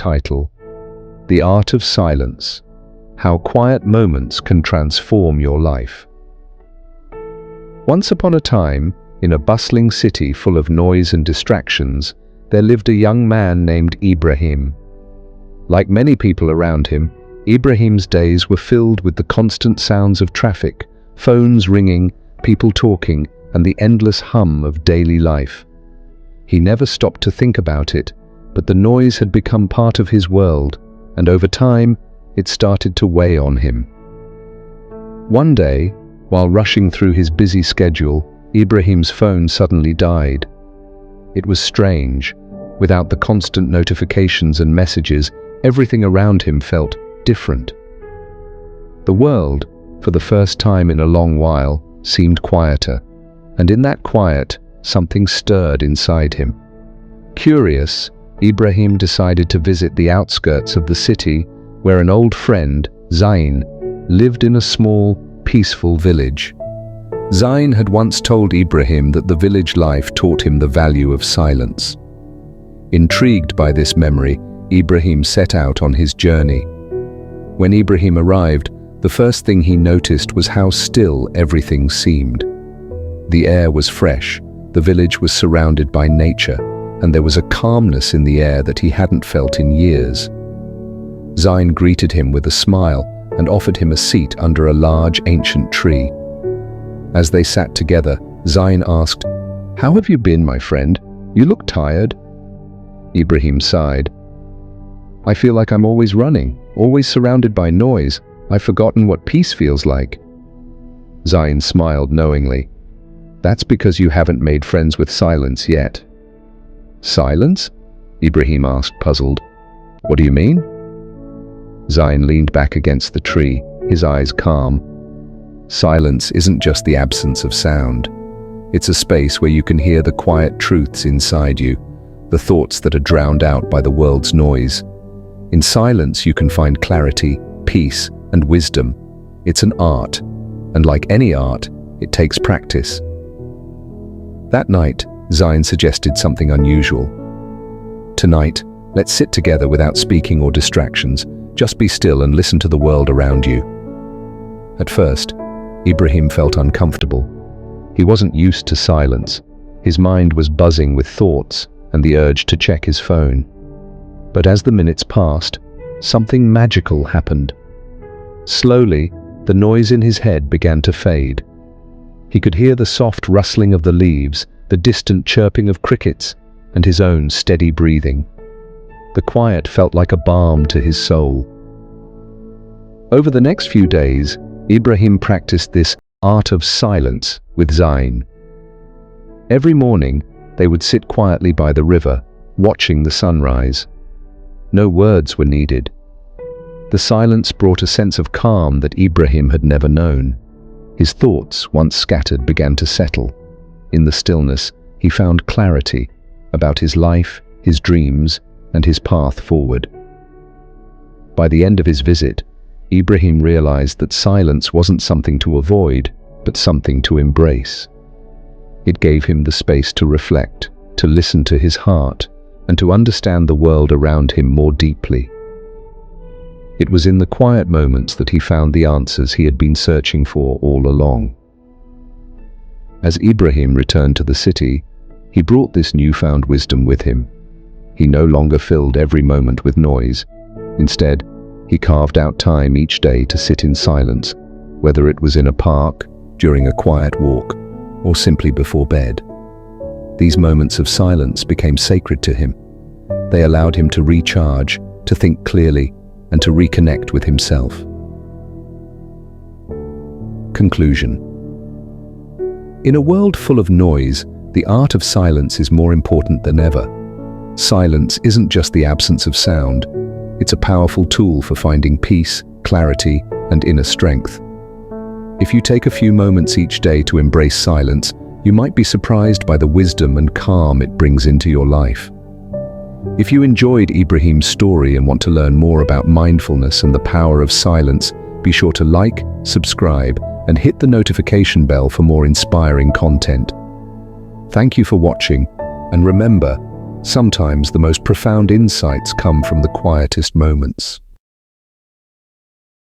title, The Art of Silence: How Quiet Moments Can Transform Your Life. Once upon a time, in a bustling city full of noise and distractions, there lived a young man named Ibrahim. Like many people around him, Ibrahim's days were filled with the constant sounds of traffic, phones ringing, people talking, and the endless hum of daily life. He never stopped to think about it, but the noise had become part of his world, and over time, it started to weigh on him. One day, while rushing through his busy schedule, Ibrahim's phone suddenly died. It was strange. Without the constant notifications and messages, everything around him felt different. The world, for the first time in a long while, seemed quieter, and in that quiet, something stirred inside him. Curious, Ibrahim decided to visit the outskirts of the city, where an old friend, Zain, lived in a small, peaceful village. Zain had once told Ibrahim that the village life taught him the value of silence. Intrigued by this memory, Ibrahim set out on his journey. When Ibrahim arrived, the first thing he noticed was how still everything seemed. The air was fresh, the village was surrounded by nature, and there was a calmness in the air that he hadn't felt in years. Zain greeted him with a smile and offered him a seat under a large ancient tree. As they sat together, Zain asked, "How have you been, my friend? You look tired." Ibrahim sighed. "I feel like I'm always running, always surrounded by noise. I've forgotten what peace feels like." Zain smiled knowingly. "That's because you haven't made friends with silence yet." "Silence?" Ibrahim asked, puzzled. "What do you mean?" Zain leaned back against the tree, his eyes calm. "Silence isn't just the absence of sound. It's a space where you can hear the quiet truths inside you, the thoughts that are drowned out by the world's noise. In silence, you can find clarity, peace, and wisdom. It's an art, and like any art, it takes practice." That night, Zain suggested something unusual. "Tonight, let's sit together without speaking or distractions. Just be still and listen to the world around you." At first, Ibrahim felt uncomfortable. He wasn't used to silence. His mind was buzzing with thoughts and the urge to check his phone. But as the minutes passed, something magical happened. Slowly, the noise in his head began to fade. He could hear the soft rustling of the leaves, the distant chirping of crickets, and his own steady breathing. The quiet felt like a balm to his soul. Over the next few days, Ibrahim practiced this art of silence with Zain. Every morning, they would sit quietly by the river, watching the sunrise. No words were needed. The silence brought a sense of calm that Ibrahim had never known. His thoughts, once scattered, began to settle. In the stillness, he found clarity about his life, his dreams, and his path forward. By the end of his visit, Ibrahim realized that silence wasn't something to avoid, but something to embrace. It gave him the space to reflect, to listen to his heart, and to understand the world around him more deeply. It was in the quiet moments that he found the answers he had been searching for all along. As Ibrahim returned to the city, he brought this newfound wisdom with him. He no longer filled every moment with noise. Instead, he carved out time each day to sit in silence, whether it was in a park, during a quiet walk, or simply before bed. These moments of silence became sacred to him. They allowed him to recharge, to think clearly, and to reconnect with himself. Conclusion. In a world full of noise, the art of silence is more important than ever. Silence isn't just the absence of sound. It's a powerful tool for finding peace, clarity, and inner strength. If you take a few moments each day to embrace silence, you might be surprised by the wisdom and calm it brings into your life. If you enjoyed Ibrahim's story and want to learn more about mindfulness and the power of silence, be sure to like, subscribe, and hit the notification bell for more inspiring content. Thank you for watching, and remember, Sometimes the most profound insights come from the quietest moments.